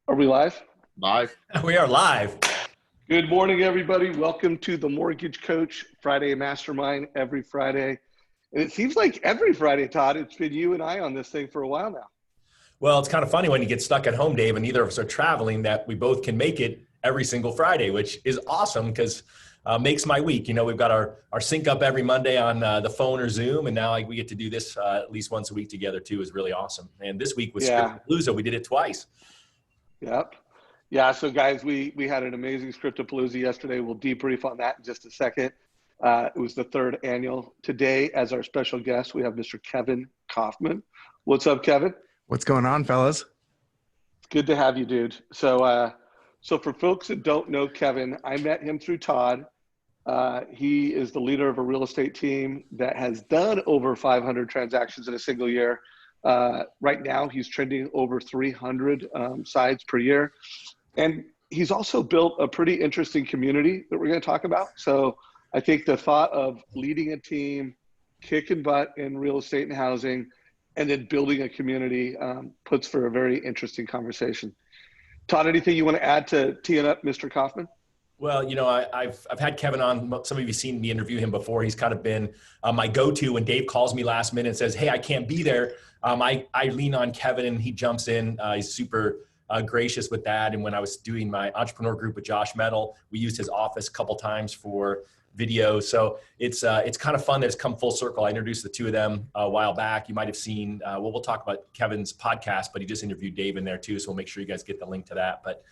Are we live? Live. We are live. Good morning, everybody. Welcome to the Mortgage Coach Friday Mastermind every Friday. And it seems like every Friday, Todd, it's been you and I on this thing for a while now. Well, it's kind of funny when you get stuck at home, Dave, and neither of us are traveling, that we both can make it every single Friday, which is awesome because makes my week. You know, we've got our sync up every Monday on the phone or Zoom, and now we get to do this at least once a week together too is really awesome. And this week with Scriptapalooza, we did it twice. Yep. Yeah, so guys, we had an amazing Scriptapalooza yesterday. We'll debrief on that in just a second. It was the third annual. Today, as our special guest, we have Mr. Kevin Kauffman. What's up, Kevin? What's going on, fellas? It's good to have you, dude. So for folks that don't know Kevin, I met him through Todd. He is the leader of a real estate team that has done over 500 transactions in a single year. Right now, he's trending over 300 sides per year. And he's also built a pretty interesting community that we're going to talk about. So I think the thought of leading a team, kicking butt in real estate and housing, and then building a community puts for a very interesting conversation. Todd, anything you want to add to teeing up Mr. Kauffman? Well, you know, I've had Kevin on. Some of you have seen me interview him before. He's kind of been my go-to when Dave calls me last minute and says, "Hey, I can't be there." I lean on Kevin and he jumps in. He's super gracious with that. And when I was doing my entrepreneur group with Josh Metal, we used his office a couple times for video. So it's kind of fun that it's come full circle. I introduced the two of them a while back. You might have seen, we'll talk about Kevin's podcast, but he just interviewed Dave in there too. So we'll make sure you guys get the link to that. But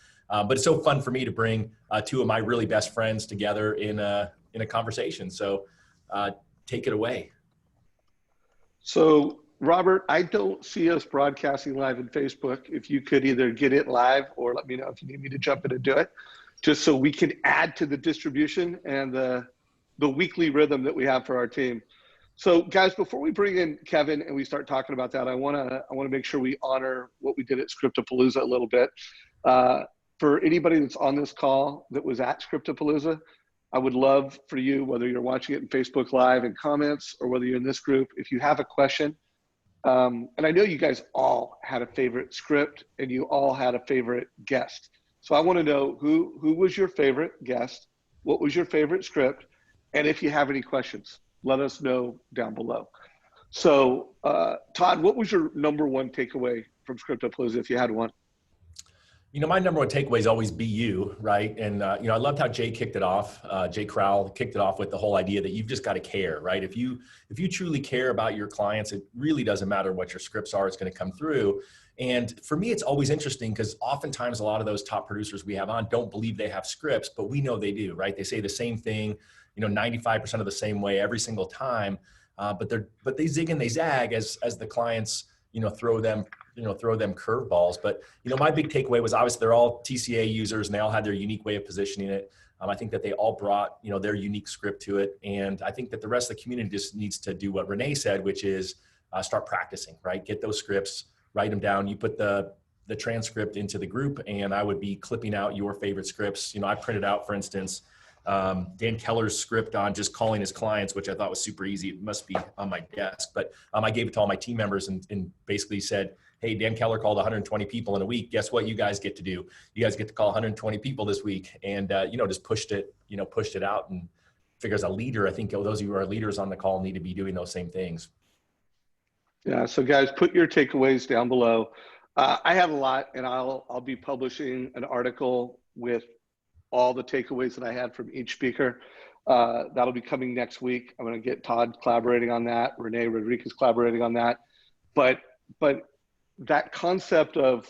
it's so fun for me to bring two of my really best friends together in a conversation. So take it away. So Robert, I don't see us broadcasting live in Facebook. If you could either get it live or let me know if you need me to jump in and do it, just so we can add to the distribution and the weekly rhythm that we have for our team. So guys, before we bring in Kevin and we start talking about that, I want to make sure we honor what we did at Scriptapalooza a little bit. For anybody that's on this call that was at Scriptapalooza, I would love for you, whether you're watching it in Facebook Live and comments or whether you're in this group, if you have a question, and I know you guys all had a favorite script and you all had a favorite guest. So I want to know who was your favorite guest, what was your favorite script, and if you have any questions, let us know down below. So Todd, what was your number one takeaway from Scriptapalooza if you had one? You know, my number one takeaway is always be you, right? And, you know, I loved how Jay kicked it off. Jay Crowell kicked it off with the whole idea that you've just got to care, right? If you truly care about your clients, it really doesn't matter what your scripts are, it's going to come through. And for me, it's always interesting because oftentimes a lot of those top producers we have on don't believe they have scripts, but we know they do, right? They say the same thing, you know, 95% of the same way every single time, but they zig and they zag as the clients, you know, throw them curveballs. But, you know, my big takeaway was obviously they're all TCA users and they all had their unique way of positioning it. I think that they all brought, you know, their unique script to it. And I think that the rest of the community just needs to do what Renee said, which is start practicing, right? Get those scripts, write them down. You put the transcript into the group and I would be clipping out your favorite scripts. You know, I printed out, for instance, Dan Keller's script on just calling his clients, which I thought was super easy. It must be on my desk, but I gave it to all my team members and basically said, "Hey, Dan Keller called 120 people in a week. Guess what you guys get to do? You guys get to call 120 people this week." And, you know, just pushed it out and figure as a leader, I think those of you who are leaders on the call need to be doing those same things. Yeah. So guys, put your takeaways down below. I have a lot and I'll be publishing an article with all the takeaways that I had from each speaker. That'll be coming next week. I'm going to get Todd collaborating on that. Renee Rodriguez collaborating on that. But that concept of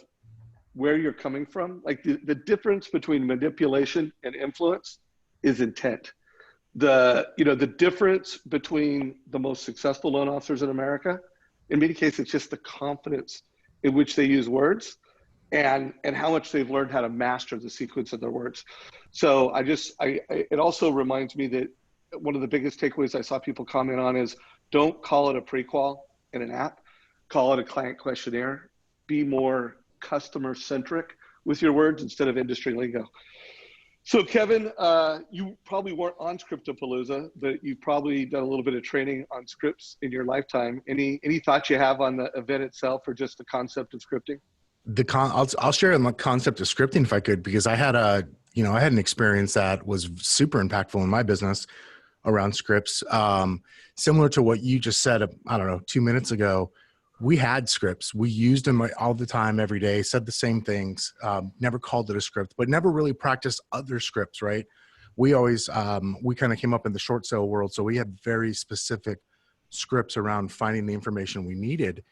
where you're coming from, like the difference between manipulation and influence is intent. The difference between the most successful loan officers in America, in many cases, it's just the confidence in which they use words and how much they've learned how to master the sequence of their words. So it also reminds me that one of the biggest takeaways I saw people comment on is don't call it a pre-qual in an app, call it a client questionnaire, be more customer centric with your words instead of industry lingo. So Kevin, you probably weren't on Scriptapalooza, but you've probably done a little bit of training on scripts in your lifetime. Any thoughts you have on the event itself or just the concept of scripting? I'll share the concept of scripting if I could, because I had I had an experience that was super impactful in my business around scripts. Similar to what you just said, I don't know, 2 minutes ago, we had scripts. We used them all the time, every day, said the same things, never called it a script, but never really practiced other scripts, right? We always, we kind of came up in the short sale world. So we had very specific scripts around finding the information we needed.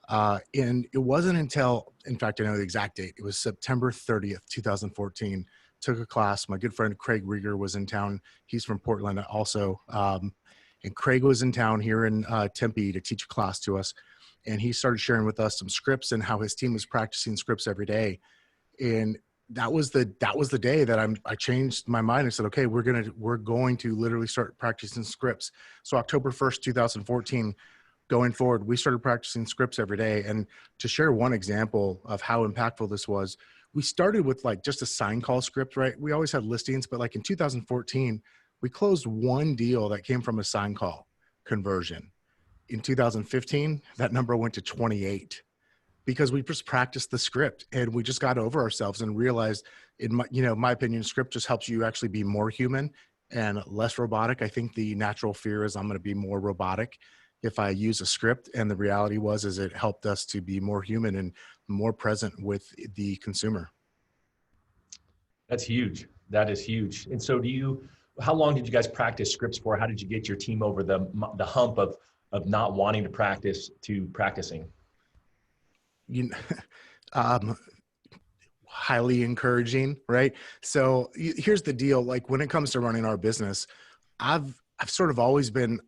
And it wasn't until, in fact, I know the exact date. It was September 30th, 2014. Took a class. My good friend Craig Rieger was in town. He's from Portland also. And Craig was in town here in Tempe to teach a class to us. And he started sharing with us some scripts and how his team was practicing scripts every day. And that was the day that I changed my mind and said, okay, we're going to literally start practicing scripts. So October 1st, 2014, going forward, we started practicing scripts every day. And to share one example of how impactful this was, we started with like just a sign call script, right? We always had listings, but like in 2014, we closed one deal that came from a sign call conversion. In 2015, that number went to 28 because we just practiced the script and we just got over ourselves and realized, in my opinion, script just helps you actually be more human and less robotic. I think the natural fear is I'm going to be more robotic if I use a script, and the reality is it helped us to be more human and more present with the consumer. That's huge. That is huge. And so how long did you guys practice scripts for? How did you get your team over the hump of not wanting to practice to practicing? Highly encouraging, right? So here's the deal. Like when it comes to running our business, I've sort of always been,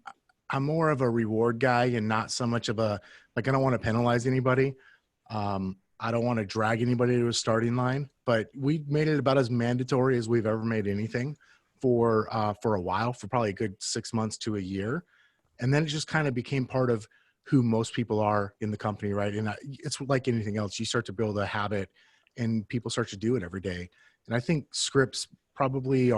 I'm more of a reward guy and not so much of a, like, I don't want to penalize anybody. I don't want to drag anybody to a starting line, but we made it about as mandatory as we've ever made anything for a while, for probably a good 6 months to a year. And then it just kind of became part of who most people are in the company, right? And it's like anything else. You start to build a habit and people start to do it every day. And I think scripts probably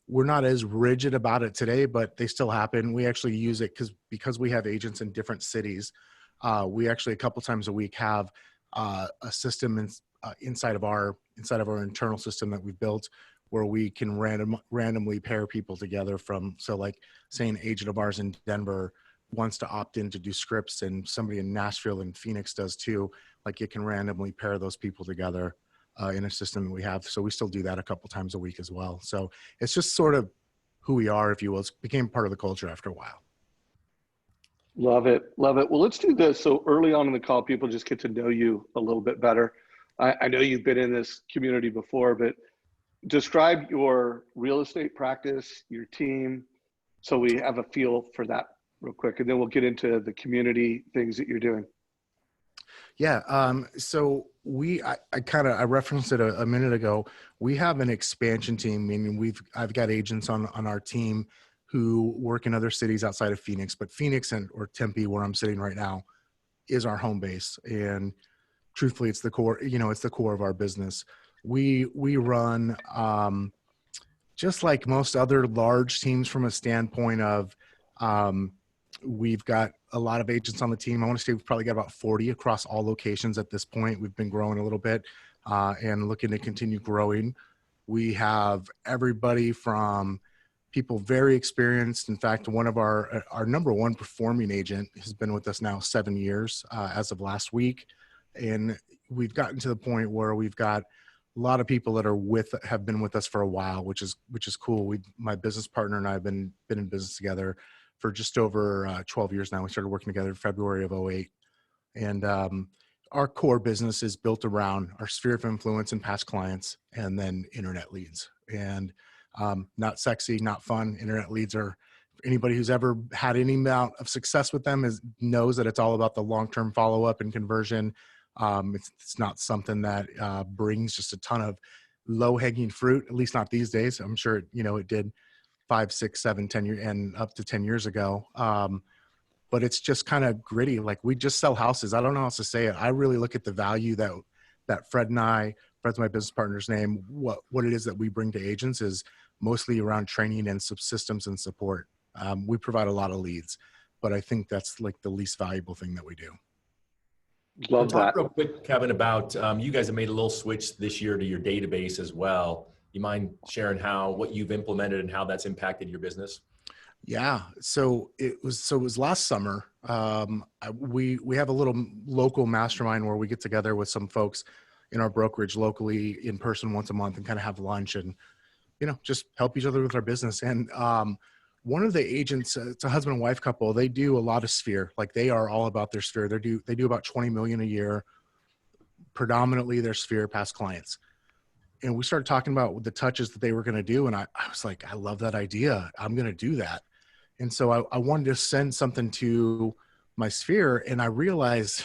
we're not as rigid about it today, but they still happen. We actually use it because we have agents in different cities. We actually a couple times a week have a system inside of our internal system that we've built where we can randomly pair people together so like say an agent of ours in Denver wants to opt in to do scripts and somebody in Nashville and Phoenix does too. Like it can randomly pair those people together in a system that we have. So we still do that a couple times a week as well. So it's just sort of who we are, if you will. It became part of the culture after a while. Love it. Love it. Well, let's do this. So early on in the call, people just get to know you a little bit better. I know you've been in this community before, but describe your real estate practice, your team, so we have a feel for that real quick. And then we'll get into the community things that you're doing. Yeah. So I referenced it a minute ago. We have an expansion team, meaning I've got agents on our team who work in other cities outside of Phoenix, but Phoenix or Tempe, where I'm sitting right now, is our home base. And truthfully, it's the core, it's the core of our business. We run, just like most other large teams from a standpoint of, we've got a lot of agents on the team. I want to say we've probably got about 40 across all locations at this point. We've been growing a little bit and looking to continue growing. We have everybody from people very experienced. In fact, one of our number one performing agent has been with us now 7 years as of last week. And we've gotten to the point where we've got a lot of people that have been with us for a while, which is cool. My business partner and I have been in business together for just over 12 years now. We started working together in February of 2008. And our core business is built around our sphere of influence and past clients, and then internet leads. And not sexy, not fun. Internet leads are, anybody who's ever had any amount of success with them knows that it's all about the long-term follow-up and conversion. It's not something that brings just a ton of low-hanging fruit, at least not these days. I'm sure, it did 5, 6, 7, 10 years and up to 10 years ago. But it's just kind of gritty. Like we just sell houses. I don't know how else to say it. I really look at the value that Fred's my business partner's name, what it is that we bring to agents is mostly around training and systems and support. We provide a lot of leads, but I think that's like the least valuable thing that we do. So Love talk that. real quick, Kevin, about you guys have made a little switch this year to your database as well. You mind sharing what you've implemented and how that's impacted your business? Yeah. So it was last summer. We have a little local mastermind where we get together with some folks in our brokerage locally in person once a month and kind of have lunch and, just help each other with our business. And one of the agents, it's a husband and wife couple. They do a lot of sphere. Like they are all about their sphere. They do about 20 million a year, predominantly their sphere past clients. And we started talking about the touches that they were going to do. And I was like, I love that idea. I'm going to do that. And so I wanted to send something to my sphere. And I realized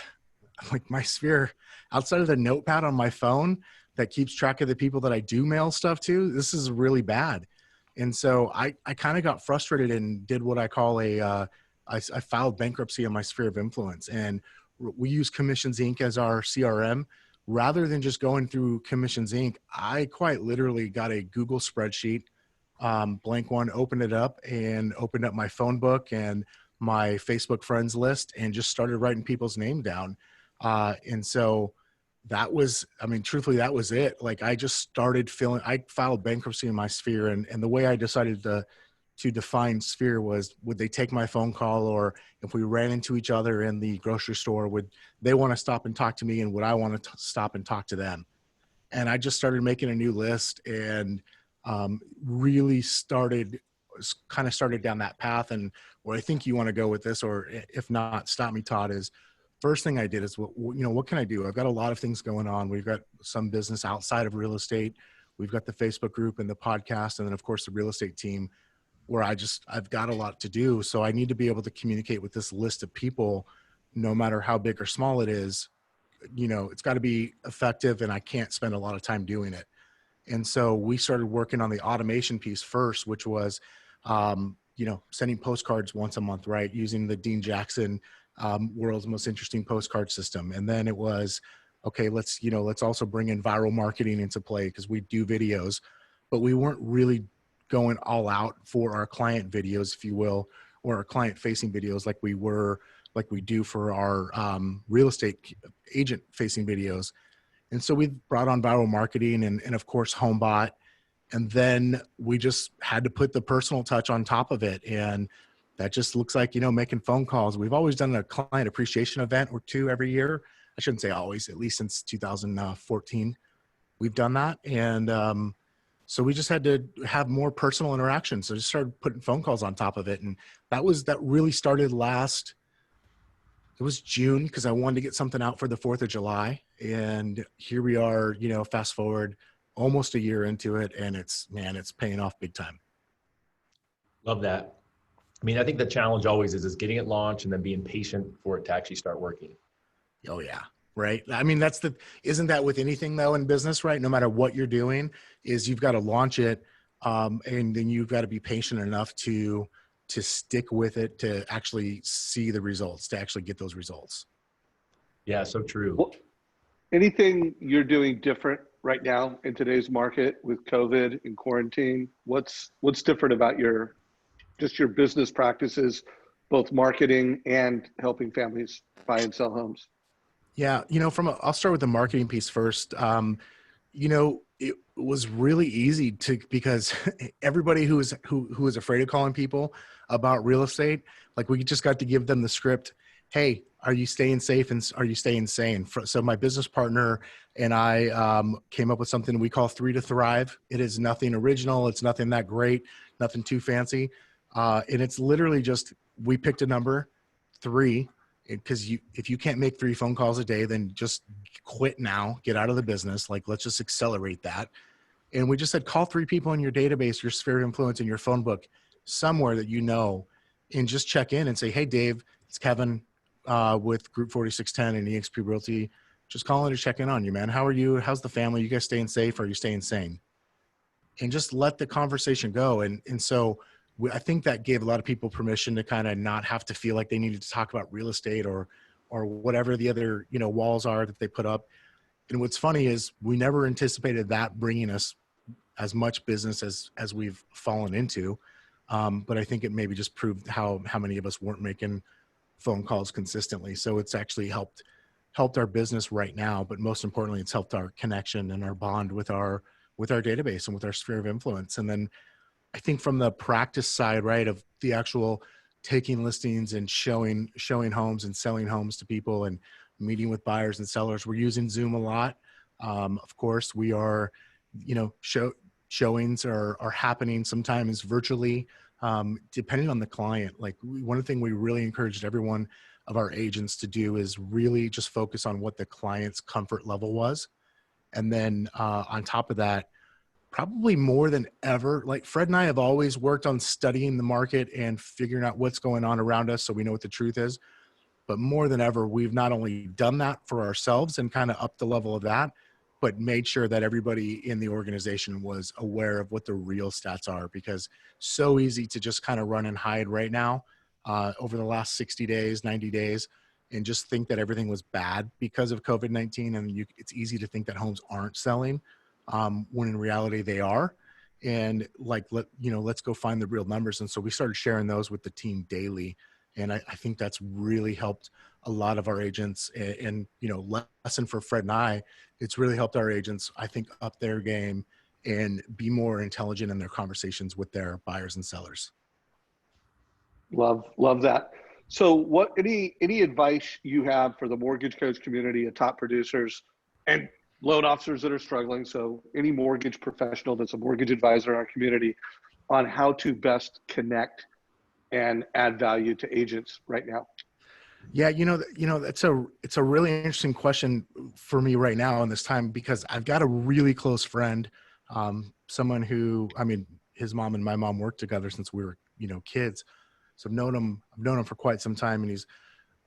like my sphere outside of the notepad on my phone that keeps track of the people that I do mail stuff to, this is really bad. And so I kind of got frustrated and did what I call I filed bankruptcy in my sphere of influence. And we use Commissions Inc. as our CRM. Rather than just going through Commissions Inc., I quite literally got a Google spreadsheet, blank one, opened it up and opened up my phone book and my Facebook friends list and just started writing people's name down. And so that was, truthfully, that was it. Like I just started I filed bankruptcy in my sphere, and the way I decided to define sphere was, would they take my phone call, or if we ran into each other in the grocery store, would they want to stop and talk to me, and would I want to stop and talk to them? And I just started making a new list and really started down that path. And where I think you want to go with this, or if not, stop me, Todd, is first thing I did is, what can I do? I've got a lot of things going on. We've got some business outside of real estate. We've got the Facebook group and the podcast, and then of course the real estate team, where I've got a lot to do. So I need to be able to communicate with this list of people, no matter how big or small it is. It's got to be effective, and I can't spend a lot of time doing it. And so we started working on the automation piece first, which was, sending postcards once a month, right? Using the Dean Jackson, world's most interesting postcard system. And then it was, okay, let's also bring in viral marketing into play, because we do videos, but we weren't really going all out for our client videos, if you will, or our client facing videos like we do for our real estate agent facing videos. And so we brought on viral marketing and of course HomeBot. And then we just had to put the personal touch on top of it. And that just looks like, making phone calls. We've always done a client appreciation event or two every year. I shouldn't say always, at least since 2014, we've done that. And so we just had to have more personal interaction. So just started putting phone calls on top of it. And that really started it was June, because I wanted to get something out for the 4th of July. And here we are, fast forward almost a year into it, and it's paying off big time. Love that. I think the challenge always is getting it launched and then being patient for it to actually start working. Oh yeah. Right. Isn't that with anything though in business, right? No matter what you're doing, is you've got to launch it. And then you've got to be patient enough to stick with it, to actually see the results, to actually get those results. Yeah. So true. Well, anything you're doing different right now in today's market with COVID and quarantine? What's different about your business practices, both marketing and helping families buy and sell homes? Yeah. I'll start with the marketing piece first. It was really easy because everybody who was afraid of calling people about real estate, like we just got to give them the script. Hey, are you staying safe and are you staying sane? So my business partner and I came up with something we call 3 to Thrive. It is nothing original. It's nothing that great, nothing too fancy. And it's literally just, we picked a number 3, because if you can't make 3 phone calls a day, then just quit now, get out of the business. Like, let's just accelerate that. And we just said, call 3 people in your database, your sphere of influence, in your phone book, somewhere that and just check in and say, hey, Dave, it's Kevin with Group 4610 and eXp Realty. Just calling to check in on you, man. How are you? How's the family? You guys staying safe? Are you staying sane? And just let the conversation go. And so I think that gave a lot of people permission to kind of not have to feel like they needed to talk about real estate or whatever the other, walls are that they put up. And what's funny is we never anticipated that bringing us as much business as we've fallen into. But I think it maybe just proved how many of us weren't making phone calls consistently. So it's actually helped helped our business right now, but most importantly, it's helped our connection and our bond with our database and with our sphere of influence. And then I think from the practice side, right, of the actual taking listings and showing homes and selling homes to people and meeting with buyers and sellers, we're using Zoom a lot. Of course, we are, showings are happening sometimes virtually, depending on the client. Like one thing we really encouraged everyone of our agents to do is really just focus on what the client's comfort level was. And then on top of that, probably more than ever, like Fred and I have always worked on studying the market and figuring out what's going on around us so we know what the truth is. But more than ever, we've not only done that for ourselves and kind of up the level of that, but made sure that everybody in the organization was aware of what the real stats are, because so easy to just kind of run and hide right now over the last 60 days, 90 days, and just think that everything was bad because of COVID-19. And it's easy to think that homes aren't selling when in reality they are. And like, let's go find the real numbers. And so we started sharing those with the team daily. And I think that's really helped a lot of our agents. And lesson for Fred and I, it's really helped our agents, I think, up their game and be more intelligent in their conversations with their buyers and sellers. Love that. So any advice you have for the mortgage coach community of top producers and loan officers that are struggling? So any mortgage professional that's a mortgage advisor in our community on how to best connect and add value to agents right now? Yeah, it's a really interesting question for me right now in this time, because I've got a really close friend, someone who, his mom and my mom worked together since we were, kids. So I've known him for quite some time, and he's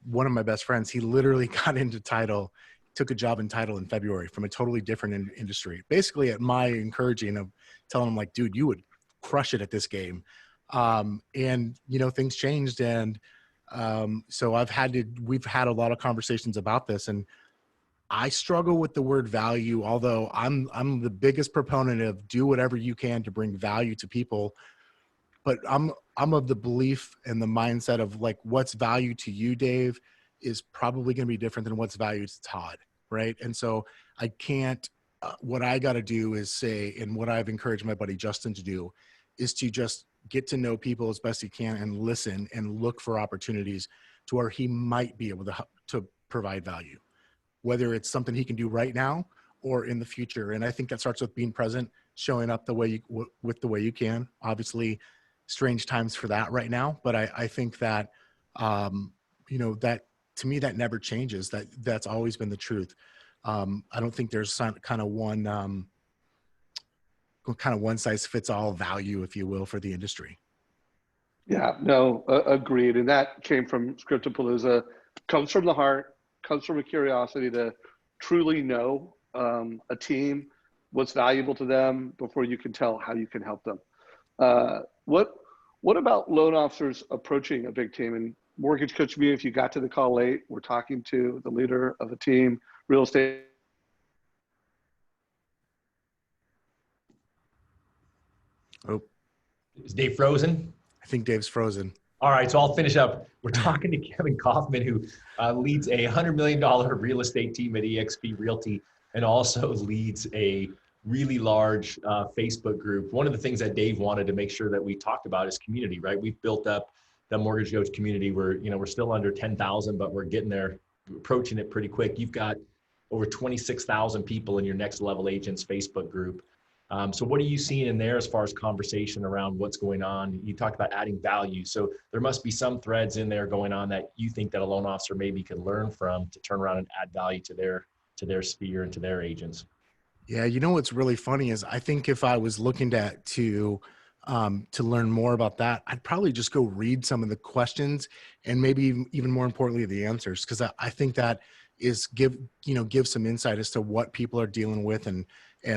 one of my best friends. He literally got into title, took a job in title in February from a totally different industry, basically at my encouraging of telling him, like, dude, you would crush it at this game. And things changed. And so we've had a lot of conversations about this, and I struggle with the word value, although I'm the biggest proponent of do whatever you can to bring value to people. But I'm of the belief and the mindset of, like, what's value to you, Dave, is probably going to be different than what's value to Todd. Right. And so I can't, what I got to do is say, and what I've encouraged my buddy Justin to do is to just get to know people as best he can and listen and look for opportunities to where he might be able to provide value, whether it's something he can do right now or in the future. And I think that starts with being present, showing up the way you can. Obviously, strange times for that right now, but I think that that, to me, that never changes. That's always been the truth. I don't think there's some kind of one size fits all value, if you will, for the industry. Yeah, no, agreed. And that came from Scriptapalooza, comes from the heart, comes from a curiosity to truly know a team, what's valuable to them before you can tell how you can help them. What about loan officers approaching a big team? And mortgage coach me, if you got to the call late, we're talking to the leader of a team, real estate. Oh, Is Dave frozen? I think Dave's frozen. All right, so I'll finish up. We're talking to Kevin Kauffman, who leads a $100 million real estate team at eXp Realty and also leads a really large Facebook group. One of the things that Dave wanted to make sure that we talked about is community, right? We've built up the mortgage coach community. We're still under 10,000, but we're getting there, approaching it pretty quick. You've got over 26,000 people in your Next Level Agents Facebook group. So what are you seeing in there as far as conversation around what's going on? You talked about adding value. So there must be some threads in there going on that you think that a loan officer maybe could learn from to turn around and add value to their sphere and to their agents. Yeah. What's really funny is I think if I was looking to learn more about that, I'd probably just go read some of the questions and maybe even more importantly, the answers. Cause I think that is give some insight as to what people are dealing with and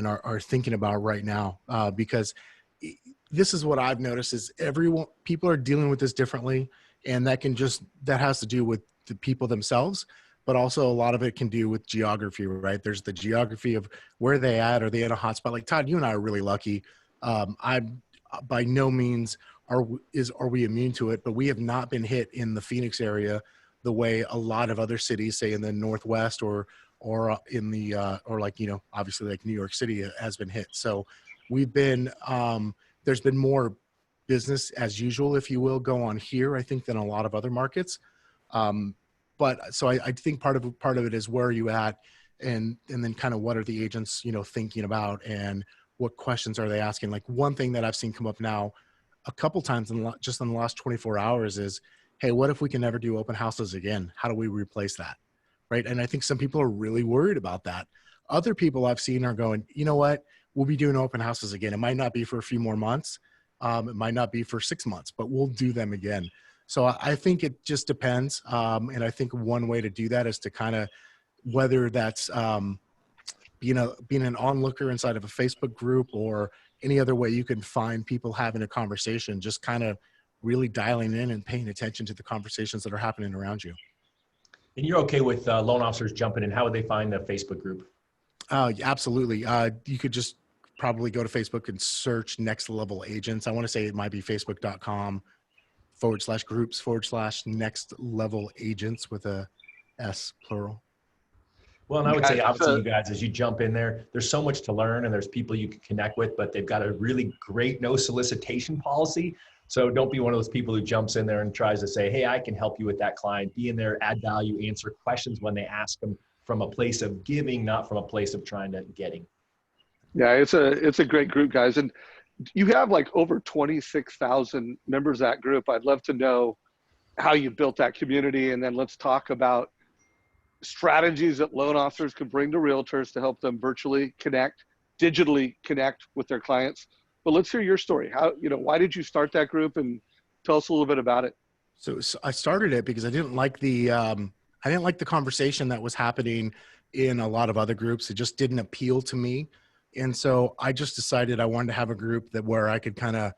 are thinking about right now. Because this is what I've noticed is people are dealing with this differently. And that has to do with the people themselves, but also a lot of it can do with geography, right? There's the geography of where they at. Are they in a hotspot? Like Todd, you and I are really lucky. I'm by no means are we immune to it, but we have not been hit in the Phoenix area the way a lot of other cities, say in the Northwest or in the or like, you know, obviously like New York City has been hit. So we've been there's been more business as usual, if you will, go on here, I think, than a lot of other markets. But so I think part of it is where are you at, and then kind of what are the agents, you know, thinking about, and what questions are they asking? Like one thing that I've seen come up now a couple times just in the last 24 hours is, hey, what if we can never do open houses again? How do we replace that? Right. And I think some people are really worried about that. Other people I've seen are going, you know what, we'll be doing open houses again. It might not be for a few more months. It might not be for 6 months, but we'll do them again. So I think it just depends. And I think one way to do that is to kind of, whether that's being an onlooker inside of a Facebook group or any other way you can find people having a conversation, just kind of really dialing in and paying attention to the conversations that are happening around you. And you're okay with loan officers jumping in? How would they find the Facebook group? Absolutely. You could just probably go to Facebook and search Next Level Agents. I want to say it might be facebook.com/groups/Next Level Agents with a S, plural. Well, and I would say, Guys, obviously, you guys, as you jump in there, there's so much to learn, and there's people you can connect with, but they've got a really great no solicitation policy. So don't be one of those people who jumps in there and tries to say, hey, I can help you with that client. Be in there, add value, answer questions when they ask them from a place of giving, not from a place of trying to getting. Yeah, it's a great group, guys. And you have like over 26,000 members of that group. I'd love to know how you built that community. And then let's talk about strategies that loan officers can bring to realtors to help them virtually connect, digitally connect with their clients. But let's hear your story. How, you know, why did you start that group, and tell us a little bit about it? So I started it because I didn't like the conversation that was happening in a lot of other groups. It just didn't appeal to me. And so I just decided I wanted to have a group where I could kind of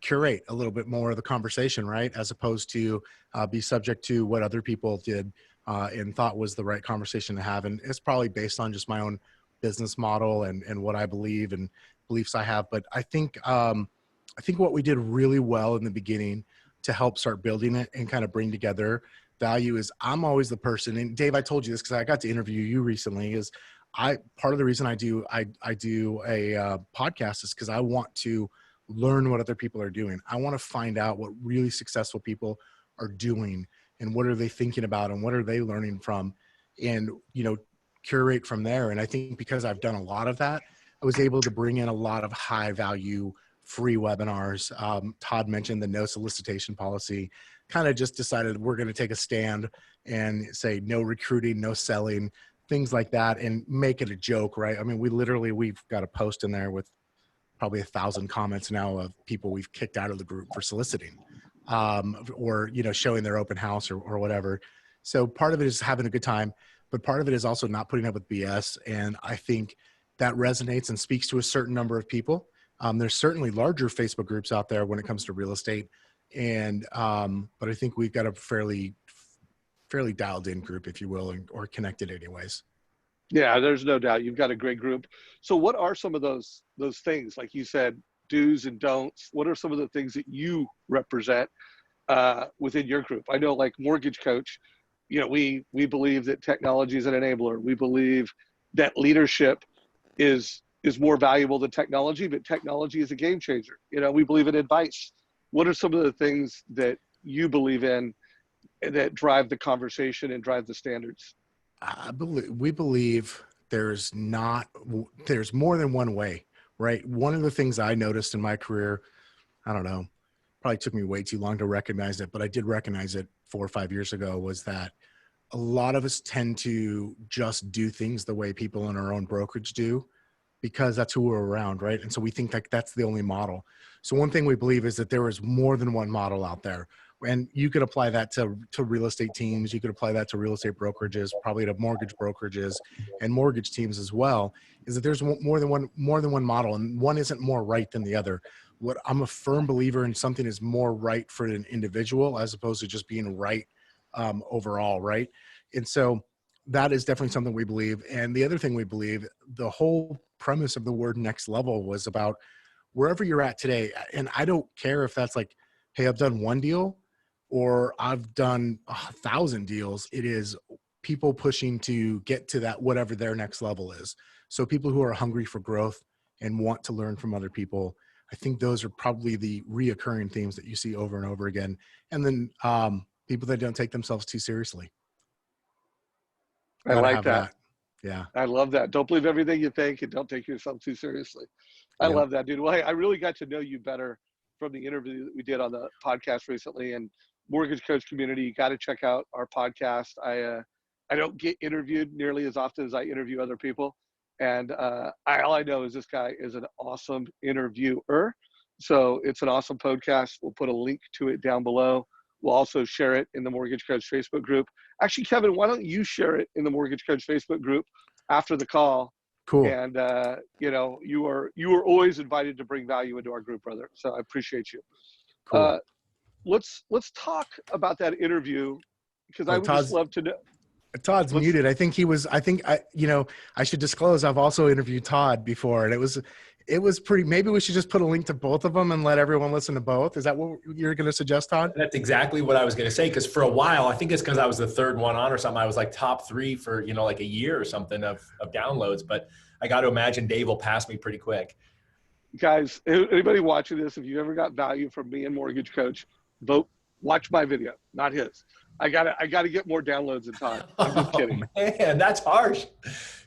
curate a little bit more of the conversation, right? As opposed to be subject to what other people did and thought was the right conversation to have. And it's probably based on just my own business model and what I believe and beliefs I have. But I think what we did really well in the beginning to help start building it and kind of bring together value is I'm always the person, and Dave, I told you this because I got to interview you recently, is part of the reason I do a podcast is because I want to learn what other people are doing. I want to find out what really successful people are doing and what are they thinking about and what are they learning from, and, you know, curate from there. And I think because I've done a lot of that, I was able to bring in a lot of high value free webinars. Todd mentioned the no solicitation policy. Kind of just decided we're going to take a stand and say no recruiting, no selling, things like that, and make it a joke, right? I mean, we've got a post in there with probably 1,000 comments now of people we've kicked out of the group for soliciting, or, you know, showing their open house or whatever. So part of it is having a good time, but part of it is also not putting up with BS. And I think that resonates and speaks to a certain number of people. There's certainly larger Facebook groups out there when it comes to real estate. And, but I think we've got a fairly dialed in group, if you will, or connected anyways. Yeah, there's no doubt you've got a great group. So what are some of those things, like you said, do's and don'ts? What are some of the things that you represent within your group? I know, like Mortgage Coach, you know, we believe that technology is an enabler. We believe that leadership is more valuable than technology, but technology is a game changer. You know, we believe in advice. What are some of the things that you believe in that drive the conversation and drive the standards? We believe there's more than one way, right? One of the things I noticed in my career, I don't know, probably took me way too long to recognize it, but I did recognize it 4 or 5 years ago, was that a lot of us tend to just do things the way people in our own brokerage do, because that's who we're around, right? And so we think that that's the only model. So one thing we believe is that there is more than one model out there. And you could apply that to real estate teams. You could apply that to real estate brokerages, probably to mortgage brokerages and mortgage teams as well, is that there's more than one model, and one isn't more right than the other. What I'm a firm believer in, something is more right for an individual as opposed to just being right overall, right? And so that is definitely something we believe. And the other thing we believe, the whole premise of the word next level was about wherever you're at today. And I don't care if that's like, hey, I've done one deal, or I've done 1,000 deals. It is people pushing to get to that, whatever their next level is. So people who are hungry for growth and want to learn from other people. I think those are probably the reoccurring themes that you see over and over again. And then people that don't take themselves too seriously. I Gotta like have that. Yeah. I love that. Don't believe everything you think and don't take yourself too seriously. I Yep. love that, dude. Well, hey, I really got to know you better from the interview that we did on the podcast recently. And mortgage coach community, you got to check out our podcast. I don't get interviewed nearly as often as I interview other people. And all I know is this guy is an awesome interviewer. So it's an awesome podcast. We'll put a link to it down below. We'll also share it in the Mortgage Coach Facebook group. Actually, Kevin, why don't you share it in the Mortgage Coach Facebook group after the call? Cool. And you are always invited to bring value into our group, brother. So I appreciate you. Cool. Let's talk about that interview, because I would just love to know. Todd's muted. I think I should disclose I've also interviewed Todd before, and it was pretty, maybe we should just put a link to both of them and let everyone listen to both. Is that what you're going to suggest, Todd? That's exactly what I was going to say. Cause for a while, I think it's cause I was the third one on or something. I was like top 3 for, like a year or something of downloads, but I got to imagine Dave will pass me pretty quick. Guys, anybody watching this, if you ever got value from me and Mortgage Coach, watch my video, not his. I gotta get more downloads than Todd. I'm just kidding. Man, that's harsh.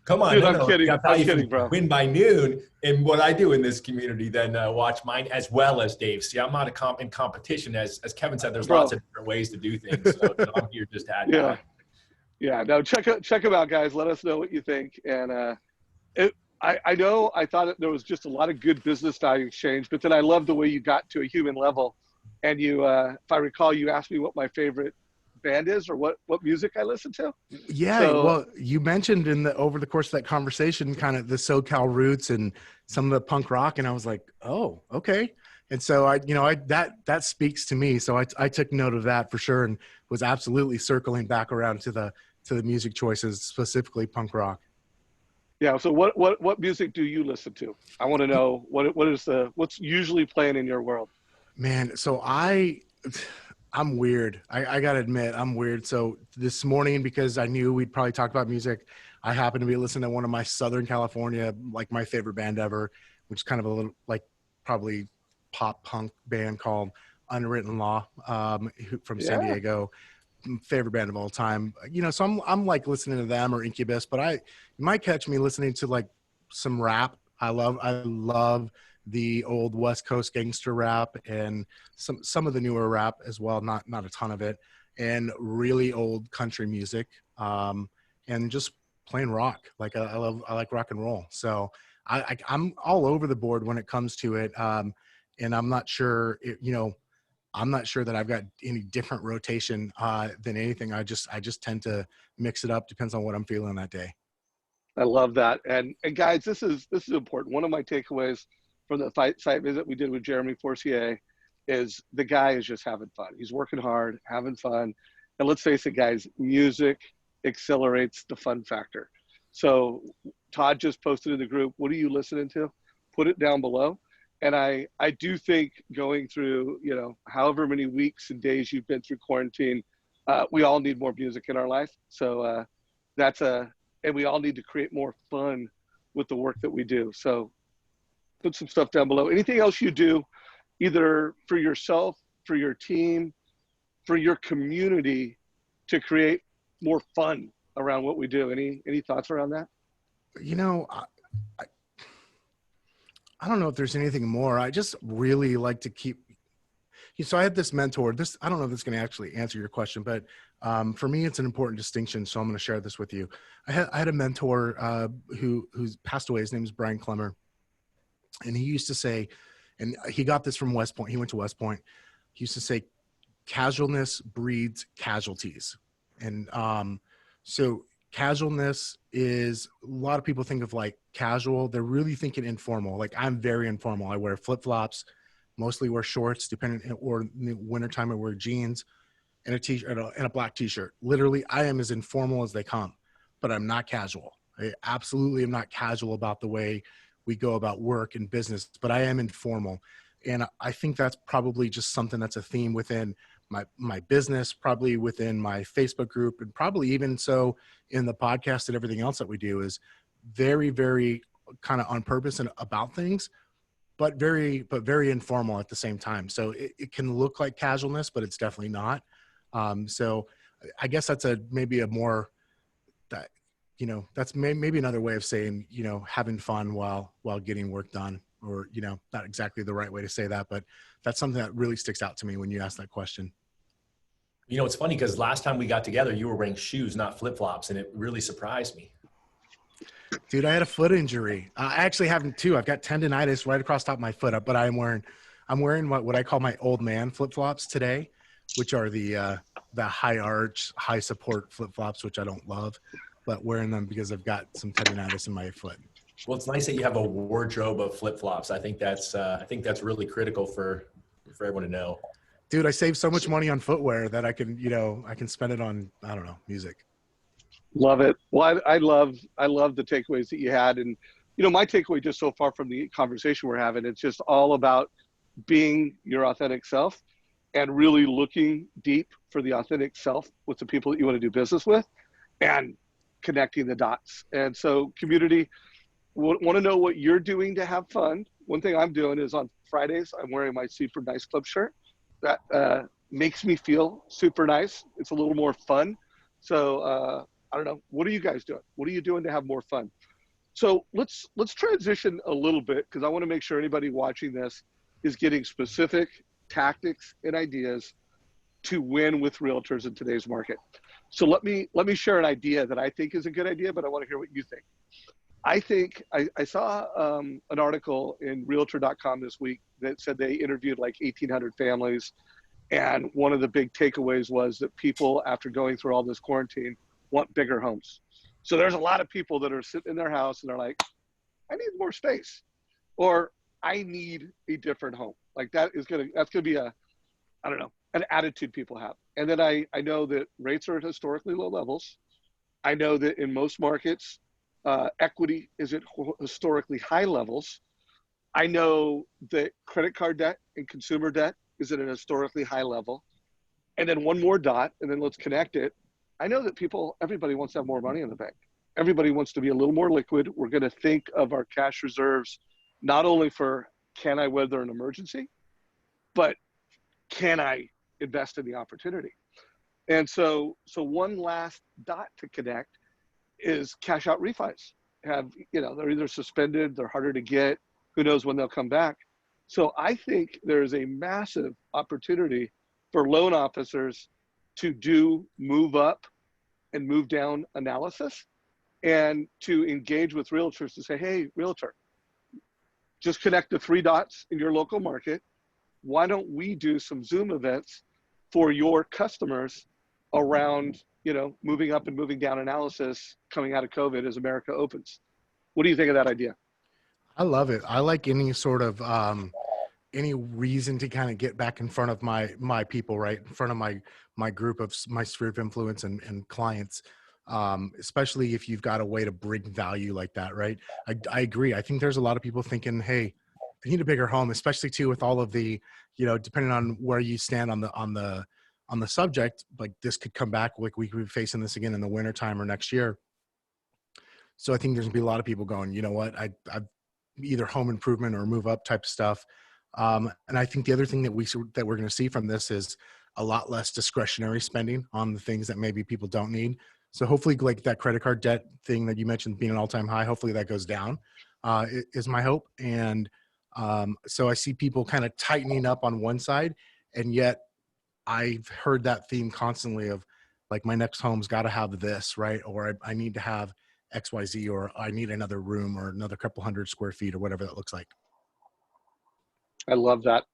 Come on. Dude, I'm kidding. I'm kidding, bro. Win by noon. And what I do in this community, then watch mine as well as Dave. See, I'm not in competition. As Kevin said, there's lots of different ways to do things. So I'm here just to add value. Yeah. No, check them out, guys. Let us know what you think. And I know I thought there was just a lot of good business value exchange, but then I love the way you got to a human level. And you, if I recall, you asked me what my favorite band is or what music I listen to. Yeah. So, well, you mentioned over the course of that conversation, kind of the SoCal roots and some of the punk rock. And I was like, oh, okay. And so that speaks to me. So I took note of that for sure. And was absolutely circling back around to the music choices, specifically punk rock. Yeah. So what music do you listen to? I want to know what's usually playing in your world. Man, so I'm weird. I got to admit, I'm weird. So this morning, because I knew we'd probably talk about music, I happened to be listening to one of my Southern California, like my favorite band ever, which is kind of a little like probably pop punk band called Unwritten Law, from San Diego. Favorite band of all time. So I'm like listening to them or Incubus, but you might catch me listening to like some rap. I love the old West Coast gangster rap and some of the newer rap as well, not a ton of it, and really old country music, and just plain rock. Like I like rock and roll. So I'm all over the board when it comes to it. And I'm not sure, I'm not sure that I've got any different rotation than anything. I just tend to mix it up. Depends on what I'm feeling that day. I love that. And guys, this is important. One of my takeaways from the site visit we did with Jeremy Forcier is the guy is just having fun. He's working hard, having fun. And let's face it, guys, music accelerates the fun factor. So Todd just posted in the group, what are you listening to? Put it down below. And I do think going through, however many weeks and days you've been through quarantine, we all need more music in our life. So and we all need to create more fun with the work that we do. So put some stuff down below. Anything else you do, either for yourself, for your team, for your community, to create more fun around what we do? Any thoughts around that? I don't know if there's anything more. I just really like to keep. So I had this mentor. I don't know if this is going to actually answer your question, but for me, it's an important distinction. So I'm going to share this with you. I had a mentor who's passed away. His name is Brian Clemmer. And he used to say, and he got this from West Point. He went to West Point. He used to say, casualness breeds casualties. And so casualness is, a lot of people think of like casual. They're really thinking informal. Like I'm very informal. I wear flip-flops, mostly wear shorts, or in the wintertime I wear jeans and a t-shirt and a black t-shirt. Literally, I am as informal as they come, but I'm not casual. I absolutely am not casual about the way we go about work and business, but I am informal. And I think that's probably just something that's a theme within my business, probably within my Facebook group, and probably even so in the podcast and everything else that we do, is very, very kind of on purpose and about things, but very informal at the same time. So it can look like casualness, but it's definitely not. So I guess that's maybe a more that, that's maybe another way of saying, having fun while getting work done, or, not exactly the right way to say that, but that's something that really sticks out to me when you ask that question. It's funny because last time we got together, you were wearing shoes, not flip-flops, and it really surprised me. Dude, I had a foot injury. I actually have two. I've got tendonitis right across the top of my foot, but I'm wearing what I call my old man flip-flops today, which are the high arch, high support flip-flops, which I don't love, but wearing them because I've got some tendonitis in my foot. Well, it's nice that you have a wardrobe of flip-flops. I think that's really critical for everyone to know. Dude, I save so much money on footwear that I can spend it on, I don't know, music. Love it. Well, I love the takeaways that you had. And, my takeaway just so far from the conversation we're having, it's just all about being your authentic self and really looking deep for the authentic self with the people that you want to do business with and connecting the dots. And so community, want to know what you're doing to have fun. One thing I'm doing is on Fridays, I'm wearing my super nice club shirt. That makes me feel super nice. It's a little more fun. So I don't know. What are you guys doing? What are you doing to have more fun? So let's transition a little bit, because I want to make sure anybody watching this is getting specific tactics and ideas to win with realtors in today's market. So let me share an idea that I think is a good idea, but I want to hear what you think. I think I saw an article in Realtor.com this week that said they interviewed like 1,800 families. And one of the big takeaways was that people, after going through all this quarantine, want bigger homes. So there's a lot of people that are sitting in their house and they're like, I need more space, or I need a different home. Like that's going to be an attitude people have. And then I know that rates are at historically low levels. I know that in most markets, equity is at historically high levels. I know that credit card debt and consumer debt is at an historically high level. And then one more dot, and then let's connect it. I know that everybody wants to have more money in the bank. Everybody wants to be a little more liquid. We're going to think of our cash reserves, not only for can I weather an emergency, but can I invest in the opportunity? And so one last dot to connect is cash out refis. They're either suspended, they're harder to get, who knows when they'll come back. So I think there's a massive opportunity for loan officers to do move up and move down analysis, and to engage with realtors to say, hey, realtor, just connect the 3 dots in your local market. Why don't we do some Zoom events for your customers around, moving up and moving down analysis coming out of COVID as America opens? What do you think of that idea? I love it. I like any sort of any reason to kind of get back in front of my people, right? In front of my group of my sphere of influence and clients, especially if you've got a way to bring value like that, right? I agree. I think there's a lot of people thinking, hey, I need a bigger home, especially too with all of the, depending on where you stand on the subject, like this could come back, like we could be facing this again in the wintertime or next year. So I think there's gonna be a lot of people going, you know what, I've either home improvement or move up type stuff. And I think the other thing that we're going to see from this is a lot less discretionary spending on the things that maybe people don't need. So hopefully, like that credit card debt thing that you mentioned being an all-time high, hopefully that goes down, is my hope. And so I see people kind of tightening up on one side, and yet I've heard that theme constantly of like, my next home's got to have this, right? Or I need to have XYZ, or I need another room or another couple hundred square feet or whatever that looks like. I love that.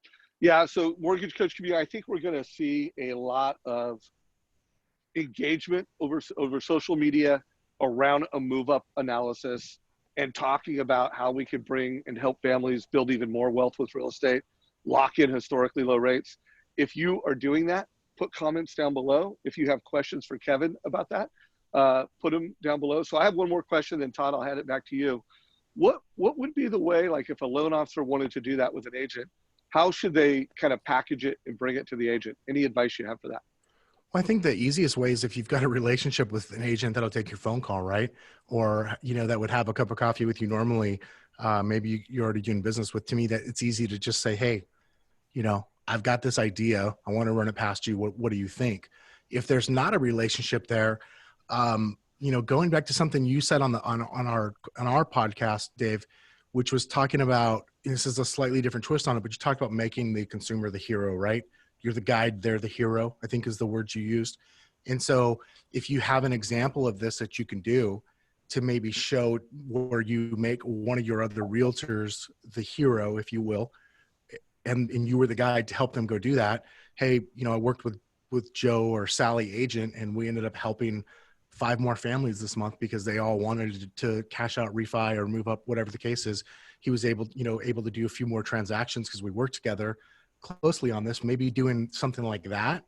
Yeah, so Mortgage Coach community, I think we're going to see a lot of engagement over social media around a move-up analysis and talking about how we can bring and help families build even more wealth with real estate, lock in historically low rates. If you are doing that, put comments down below. If you have questions for Kevin about that, put them down below. So I have one more question, then Todd, I'll hand it back to you. What would be the way, like if a loan officer wanted to do that with an agent, How should they kind of package it and bring it to the agent? Any advice you have for that? Well, I think the easiest way is if you've got a relationship with an agent that'll take your phone call, right? Or, that would have a cup of coffee with you normally. Maybe you're already doing business with. To me, that it's easy to just say, hey, I've got this idea. I want to run it past you. What do you think? If there's not a relationship there, going back to something you said on our podcast, Dave, which was talking about, this is a slightly different twist on it, but you talked about making the consumer the hero, right? You're the guide, they're the hero, I think is the word you used. And so if you have an example of this that you can do to maybe show where you make one of your other realtors the hero, if you will, and you were the guide to help them go do that. Hey, I worked with Joe or Sally agent, and we ended up helping 5 more families this month because they all wanted to cash out, refi, or move up, whatever the case is. He was able to do a few more transactions because we worked together closely on this, maybe doing something like that,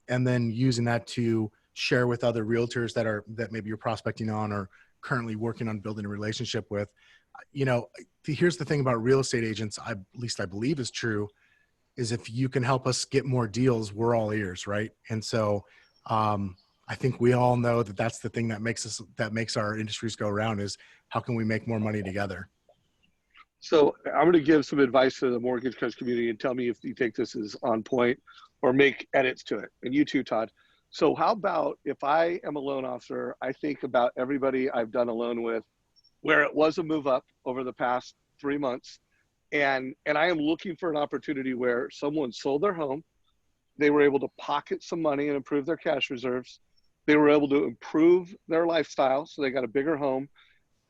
and then using that to share with other realtors that maybe you're prospecting on or currently working on building a relationship with. Here's the thing about real estate agents, at least I believe is true, is if you can help us get more deals, we're all ears, right? And so I think we all know that that's the thing that makes our industries go around, is how can we make more money together? So I'm going to give some advice to the mortgage coach community and tell me if you think this is on point or make edits to it. And you too, Todd. So how about if I am a loan officer, I think about everybody I've done a loan with where it was a move up over the past 3 months. And I am looking for an opportunity where someone sold their home. They were able to pocket some money and improve their cash reserves. They were able to improve their lifestyle, so they got a bigger home.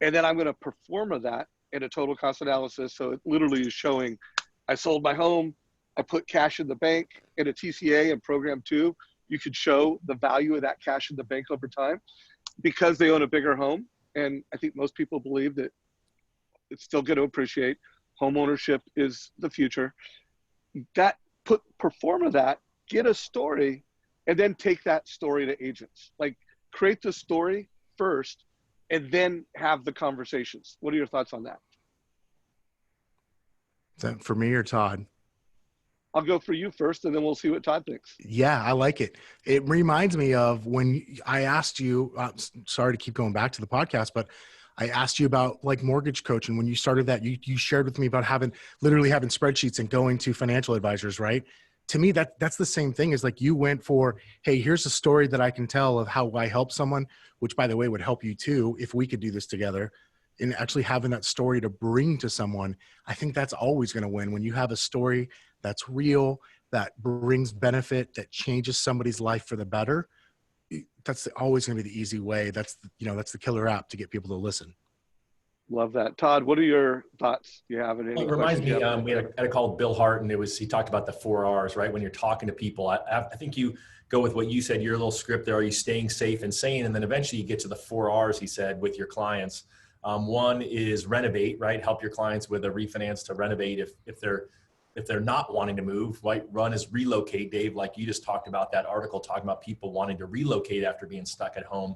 And then I'm going to perform that in a total cost analysis. So it literally is showing I sold my home, I put cash in the bank. In a TCA and program 2, you could show the value of that cash in the bank over time because they own a bigger home. And I think most people believe that it's still going to appreciate. Home ownership is the future. Perform that, get a story, and then take that story to agents. Like, create the story first and then have the conversations. What are your thoughts on that? Is that for me or Todd? I'll go for you first, and then we'll see what Todd thinks. Yeah, I like it. It reminds me of when I asked you, sorry to keep going back to the podcast, but I asked you about like mortgage coaching. When you started that, you shared with me about literally having spreadsheets and going to financial advisors, right? To me, that's the same thing. Is like you went for, hey, here's a story that I can tell of how I help someone, which by the way would help you too if we could do this together. And actually having that story to bring to someone, I think that's always going to win. When you have a story that's real, that brings benefit, that changes somebody's life for the better, that's always going to be the easy way. That's the killer app to get people to listen. Love that. Todd, what are your thoughts? You have any? Well, it reminds me, we had a call with Bill Hart, and he talked about the 4 R's, right? When you're talking to people, I think you go with what you said, your little script there. Are you staying safe and sane? And then eventually you get to the 4 R's, he said, with your clients. One is renovate, right? Help your clients with a refinance to renovate if they're not wanting to move, right? Run is relocate, Dave, like you just talked about that article talking about people wanting to relocate after being stuck at home.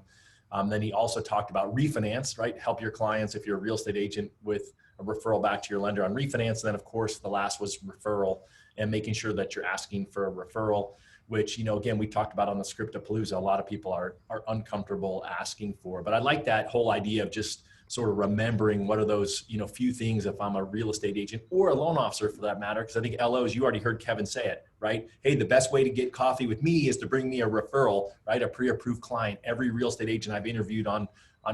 Then he also talked about refinance, right? Help your clients if you're a real estate agent with a referral back to your lender on refinance. And then of course, the last was referral and making sure that you're asking for a referral, which, again, we talked about on the Scriptapalooza, a lot of people are uncomfortable asking for. But I like that whole idea of just sort of remembering what are those, few things if I'm a real estate agent or a loan officer for that matter. Because I think LOs, you already heard Kevin say it, right? Hey, the best way to get coffee with me is to bring me a referral, right? A pre-approved client. Every real estate agent I've interviewed on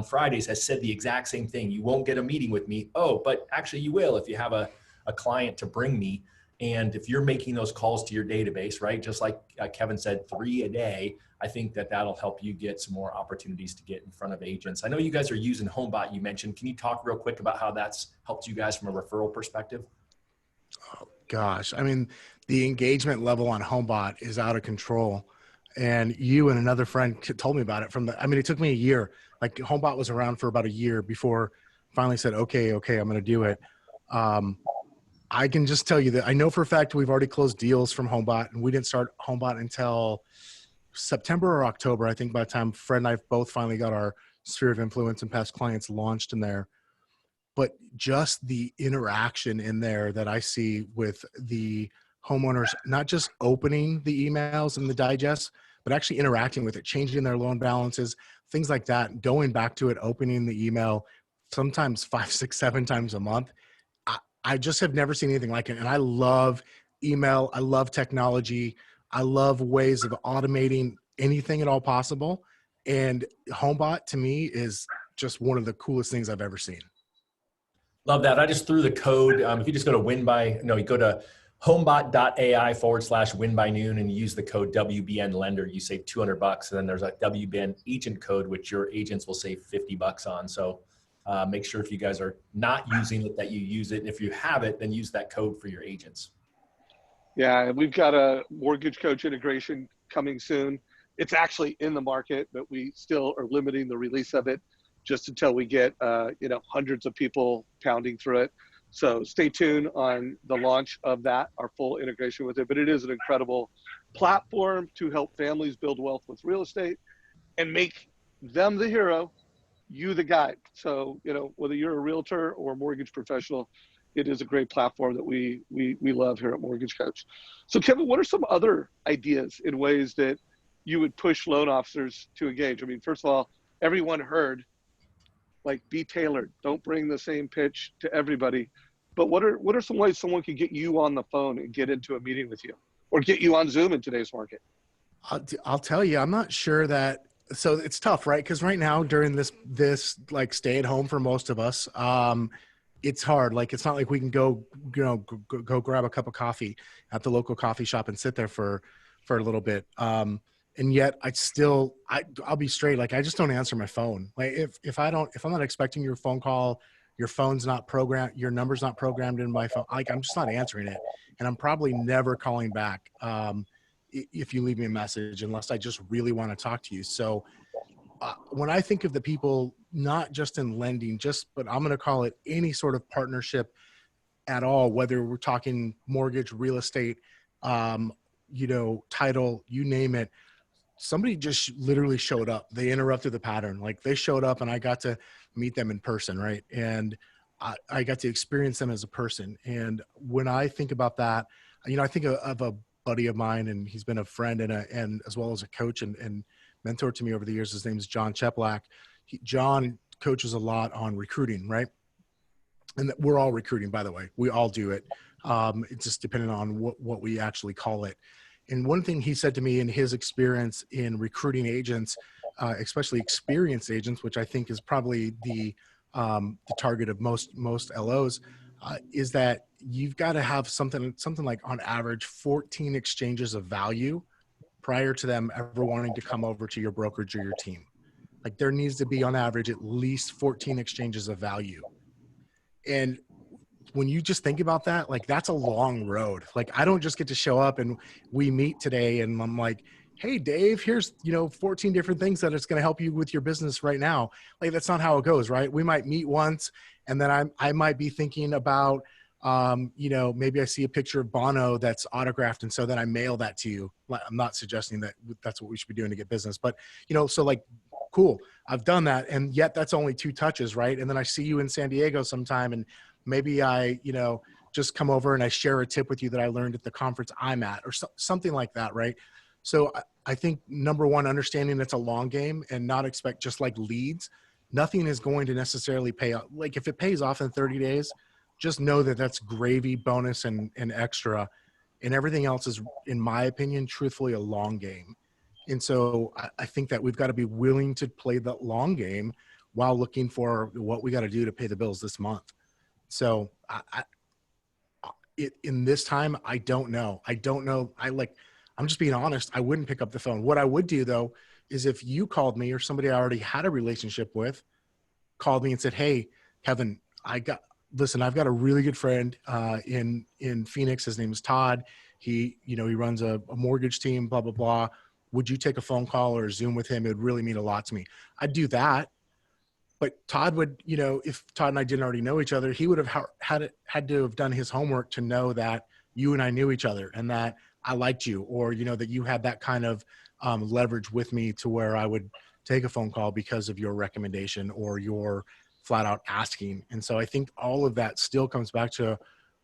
Fridays has said the exact same thing. You won't get a meeting with me. Oh, but actually you will if you have a client to bring me. And if you're making those calls to your database, right? Just like Kevin said, 3 a day, I think that'll help you get some more opportunities to get in front of agents. I know you guys are using HomeBot, you mentioned. Can you talk real quick about how that's helped you guys from a referral perspective? Oh, gosh. I mean, the engagement level on HomeBot is out of control. And you and another friend told me about it it took me a year. Like HomeBot was around for about a year before I finally said, okay, I'm going to do it. I can just tell you that I know for a fact we've already closed deals from HomeBot, and we didn't start HomeBot until September or October. I think by the time Fred and I both finally got our sphere of influence and past clients launched in there. but just the interaction in there that I see with the homeowners, not just opening the emails and the digests, but actually interacting with it, changing their loan balances, things like that, going back to it, opening the email, sometimes 5, 6, 7 times a month. I just have never seen anything like it. And I love email. I love technology. I love ways of automating anything at all possible. And HomeBot to me is just one of the coolest things I've ever seen. Love that. I just threw the code. If you just go to you go to homebot.ai/win by noon and use the code WBN lender, you save $200. And then there's a WBN agent code, which your agents will save $50 on. So make sure if you guys are not using it, that you use it. And if you have it, then use that code for your agents. Yeah, and we've got a mortgage coach integration coming soon. It's actually in the market, but we still are limiting the release of it just until we get hundreds of people pounding through it. So stay tuned on the launch of that, our full integration with it. But it is an incredible platform to help families build wealth with real estate and make them the hero, you the guide. So, whether you're a realtor or a mortgage professional, it is a great platform that we love here at Mortgage Coach. So Kevin, what are some other ideas in ways that you would push loan officers to engage? I mean, first of all, everyone heard, like, be tailored. Don't bring the same pitch to everybody. But what are some ways someone can get you on the phone and get into a meeting with you, or get you on Zoom in today's market? I'll tell you, I'm not sure that. So it's tough, right? Because right now during this like stay at home for most of us, it's hard. Like, it's not like we can go grab a cup of coffee at the local coffee shop and sit there for a little bit. And yet I'll be straight. Like, I just don't answer my phone. Like, if I'm not expecting your phone call, your phone's not programmed, your number's not programmed in my phone, like, I'm just not answering it. And I'm probably never calling back if you leave me a message, unless I just really want to talk to you. So when I think of the people, not just in lending, but I'm going to call it any sort of partnership at all, whether we're talking mortgage, real estate, title, you name it. Somebody just literally showed up. They interrupted the pattern. Like, they showed up and I got to meet them in person. Right. And I got to experience them as a person. And when I think about that, I think of a buddy of mine, and he's been a friend and as well as a coach and mentor to me over the years. His name is John Cheplak. John coaches a lot on recruiting, right? And we're all recruiting, by the way. We all do it. It's just depending on what we actually call it. And one thing he said to me in his experience in recruiting agents, especially experienced agents, which I think is probably the target of most LOs, is that you've got to have something like on average 14 exchanges of value prior to them ever wanting to come over to your brokerage or your team. Like, there needs to be on average at least 14 exchanges of value. And when you just think about that, like, that's a long road. Like, I don't just get to show up and we meet today and I'm like, hey, Dave, here's, 14 different things that it's going to help you with your business right now. Like, that's not how it goes, right? We might meet once and then I might be thinking about, maybe I see a picture of Bono that's autographed, and so then I mail that to you. I'm not suggesting that that's what we should be doing to get business, but, so, like, cool, I've done that. And yet that's only 2 touches, right? And then I see you in San Diego sometime, and maybe I, just come over and I share a tip with you that I learned at the conference I'm at, or something like that, right? So I think, number one, understanding it's a long game and not expect just like leads. Nothing is going to necessarily pay off. Like, if it pays off in 30 days, just know that that's gravy, bonus, and extra. And everything else is, in my opinion, truthfully, a long game. And so I think that we've got to be willing to play the long game while looking for what we got to do to pay the bills this month. So in this time, I don't know. I'm just being honest. I wouldn't pick up the phone. What I would do, though, is if you called me, or somebody I already had a relationship with called me and said, hey, Kevin, I've got a really good friend in Phoenix. His name is Todd. He runs a mortgage team, blah, blah, blah. Would you take a phone call or a Zoom with him? It would really mean a lot to me. I'd do that. But Todd would, if Todd and I didn't already know each other, he would have had to have done his homework to know that you and I knew each other and that I liked you, or, that you had that kind of leverage with me to where I would take a phone call because of your recommendation or your flat out asking. And so I think all of that still comes back to,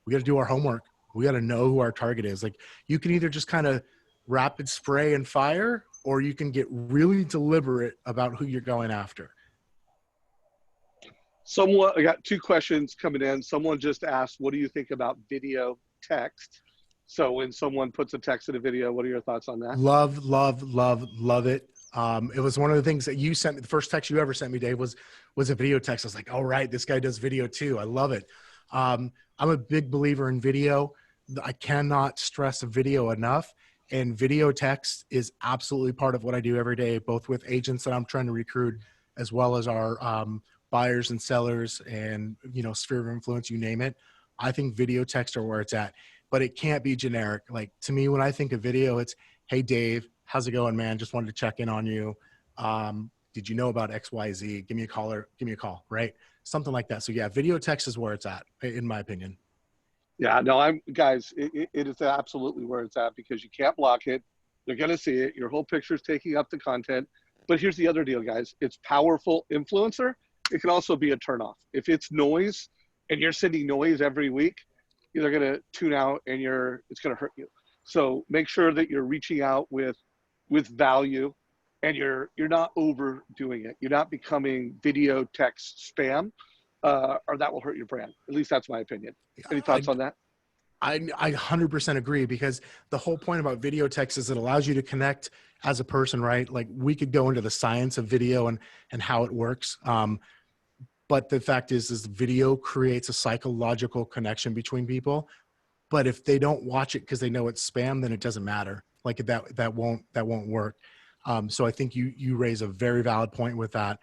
we got to do our homework. We got to know who our target is. Like, you can either just kind of rapid spray and fire, or you can get really deliberate about who you're going after. I got two questions coming in. Someone just asked, what do you think about video text? So when someone puts a text in a video, what are your thoughts on that? Love, love, love, love it. It was one of the things that you sent me. The first text you ever sent me, Dave, was a video text. I was like, all right, this guy does video too. I love it. I'm a big believer in video. I cannot stress video enough. And video text is absolutely part of what I do every day, both with agents that I'm trying to recruit, as well as our buyers and sellers and, sphere of influence, you name it. I think video text are where it's at, but it can't be generic. Like, to me, when I think of video, it's, hey, Dave, how's it going, man? Just wanted to check in on you. Did you know about XYZ? Give me a call, right? Something like that. So yeah, video text is where it's at, in my opinion. Yeah, no, it is absolutely where it's at, because you can't block it. They're going to see it. Your whole picture is taking up the content. But here's the other deal, guys. It's powerful influencer. It can also be a turnoff. If it's noise and you're sending noise every week, they're going to tune out and it's going to hurt you. So make sure that you're reaching out with value, and you're not overdoing it. You're not becoming video text spam, or that will hurt your brand. At least that's my opinion. Any thoughts on that? I 100% agree, because the whole point about video text is it allows you to connect as a person, right? Like, we could go into the science of video and how it works. But the fact is video creates a psychological connection between people. But if they don't watch it because they know it's spam, then it doesn't matter. Like, that won't work. So I think you raise a very valid point with that.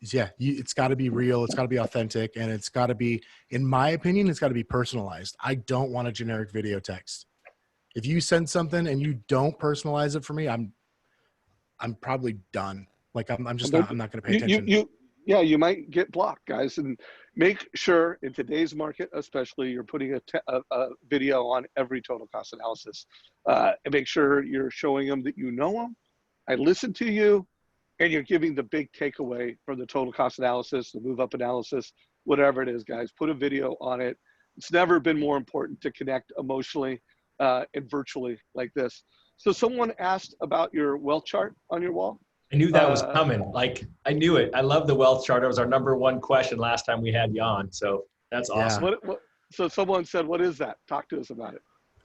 It's got to be real. It's got to be authentic, and it's got to be, in my opinion, it's got to be personalized. I don't want a generic video text. If you send something and you don't personalize it for me, I'm probably done. Like, I'm not going to pay attention. You might get blocked, guys. And make sure, in today's market especially, you're putting a video on every total cost analysis, and make sure you're showing them that you know them. I listened to you. And you're giving the big takeaway from the total cost analysis, the move up analysis, whatever it is, guys. Put a video on it. It's never been more important to connect emotionally and virtually like this. So someone asked about your wealth chart on your wall. I knew that was coming. Like, I knew it. I love the wealth chart. It was our number one question last time we had you on. So that's awesome. Yeah. So someone said, what is that? Talk to us about it.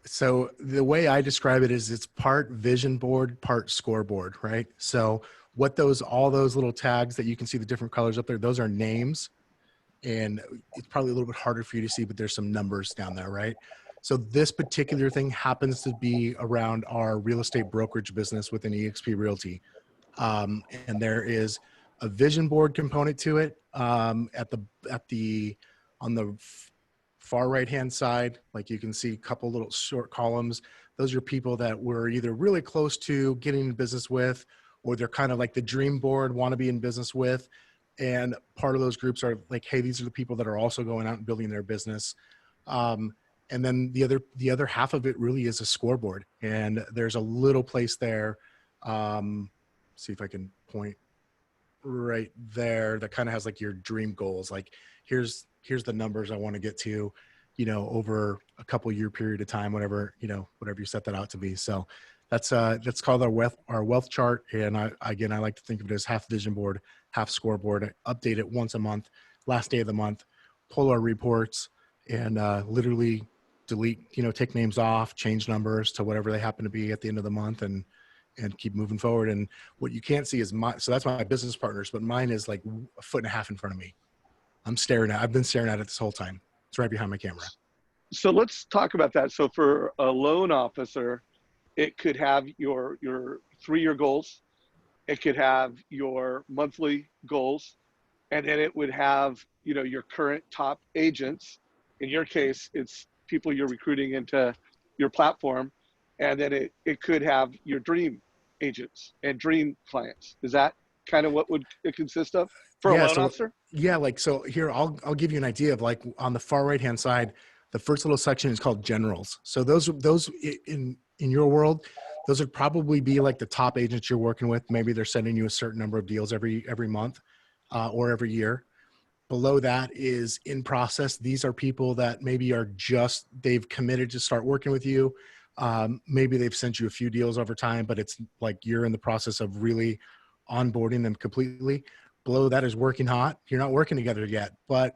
So the way I describe it is, it's part vision board, part scoreboard, right? So what all those little tags that you can see, the different colors up there, those are names. And it's probably a little bit harder for you to see, but there's some numbers down there, right? So this particular thing happens to be around our real estate brokerage business within eXp Realty. And there is a vision board component to it. On the far right-hand side, like, you can see a couple little short columns. Those are people that we're either really close to getting in business with, or they're kind of like the dream board, want to be in business with. And part of those groups are like, hey, these are the people that are also going out and building their business. And then the other half of it really is a scoreboard. And there's a little place there. See if I can point right there, that kind of has like your dream goals. Like, here's the numbers I want to get to, over a couple year period of time, whatever you set that out to be. So that's called our wealth chart. And I like to think of it as half vision board, half scoreboard. I update it once a month, last day of the month, pull our reports, and literally delete, take names off, change numbers to whatever they happen to be at the end of the month, and keep moving forward. And what you can't see is so that's my business partners, but mine is like a foot and a half in front of me. I've been staring at it this whole time. It's right behind my camera. So let's talk about that. So for a loan officer, it could have your 3-year goals. It could have your monthly goals, and then it would have, your current top agents. In your case, it's people you're recruiting into your platform. And then it could have your dream agents and dream clients. Is that kind of what would it consist of for a loan officer? Yeah, so here, I'll give you an idea of, like, on the far right-hand side, the first little section is called generals. So those in your world, those would probably be like the top agents you're working with. Maybe they're sending you a certain number of deals every month or every year. Below that is in process. These are people that maybe they've committed to start working with you. Maybe they've sent you a few deals over time, but it's like you're in the process of really onboarding them completely. Below that is working hot. You're not working together yet, but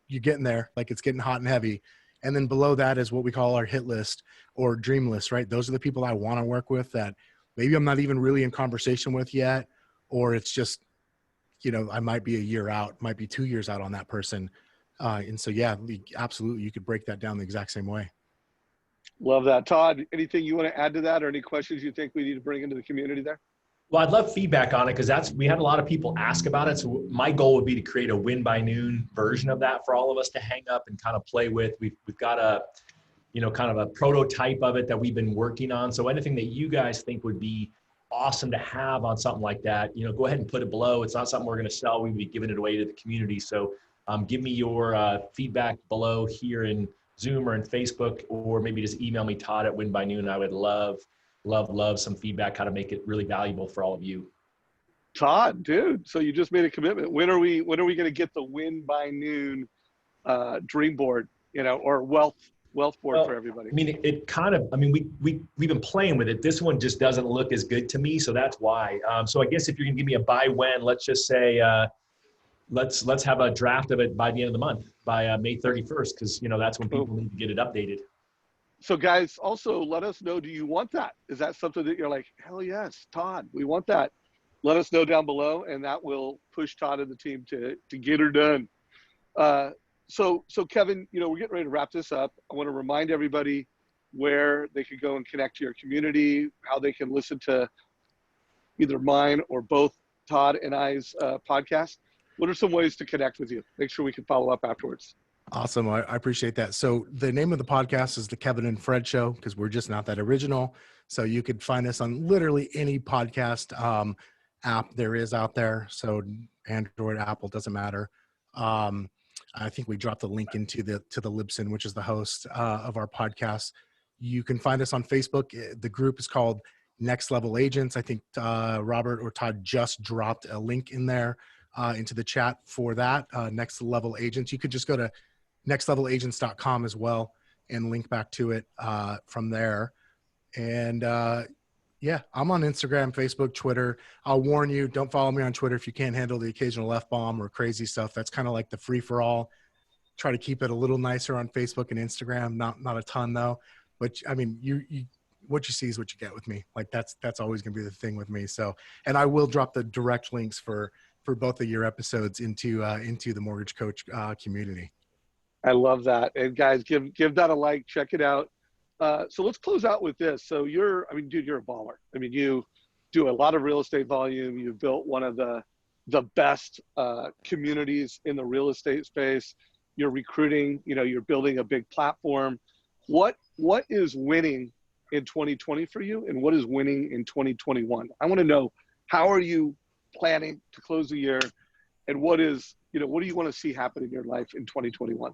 you're getting there. Like, it's getting hot and heavy. And then below that is what we call our hit list or dream list, right? Those are the people I want to work with that maybe I'm not even really in conversation with yet, or it's just, I might be a year out, might be 2 years out on that person. And so, yeah, absolutely. You could break that down the exact same way. Love that. Todd, anything you want to add to that, or any questions you think we need to bring into the community there? Well, I'd love feedback on it, because we had a lot of people ask about it. So my goal would be to create a win by noon version of that for all of us to hang up and kind of play with. We've got a, kind of a prototype of it that we've been working on. So anything that you guys think would be awesome to have on something like that, go ahead and put it below. It's not something we're going to sell. We'd be giving it away to the community. So give me your feedback below here in Zoom or in Facebook, or maybe just email me, Todd at Win by Noon. I would love some feedback, how to make it really valuable for all of you. Todd, dude, so you just made a commitment. When are we going to get the Win by Noon dream board, or wealth board for everybody? I mean, we've been playing with it. This one just doesn't look as good to me, so that's why. So I guess if you're gonna give me a by when, let's just say let's have a draft of it by the end of the month, by May 31st, because that's when people need to get it updated. So guys, also let us know, do you want that? Is that something that you're like, hell yes, Todd, we want that? Let us know down below, and that will push Todd and the team to get her done. So Kevin, we're getting ready to wrap this up. I want to remind everybody where they can go and connect to your community, how they can listen to either mine or both Todd and I's podcast. What are some ways to connect with you? Make sure we can follow up afterwards. Awesome. I appreciate that. So the name of the podcast is the Kevin and Fred Show, because we're just not that original. So you could find us on literally any podcast app there is out there. So Android, Apple, doesn't matter. I think we dropped the link into the Libsyn, which is the host of our podcast. You can find us on Facebook. The group is called Next Level Agents. I think Robert or Todd just dropped a link in there into the chat for that, Next Level Agents. You could just go to nextlevelagents.com as well and link back to it from there. And yeah, I'm on Instagram, Facebook, Twitter. I'll warn you, don't follow me on Twitter if you can't handle the occasional F-bomb or crazy stuff. That's kind of like the free-for-all. Try to keep it a little nicer on Facebook and Instagram. Not a ton though. But I mean, you what you see is what you get with me. Like that's always going to be the thing with me. So, and I will drop the direct links for both of your episodes into the Mortgage Coach community. I love that. And guys, give that a like, check it out. So let's close out with this. So you're a baller. I mean, you do a lot of real estate volume. You've built one of the best communities in the real estate space. You're recruiting, you're building a big platform. What is winning in 2020 for you, and what is winning in 2021? I want to know, how are you planning to close the year, and what do you want to see happen in your life in 2021?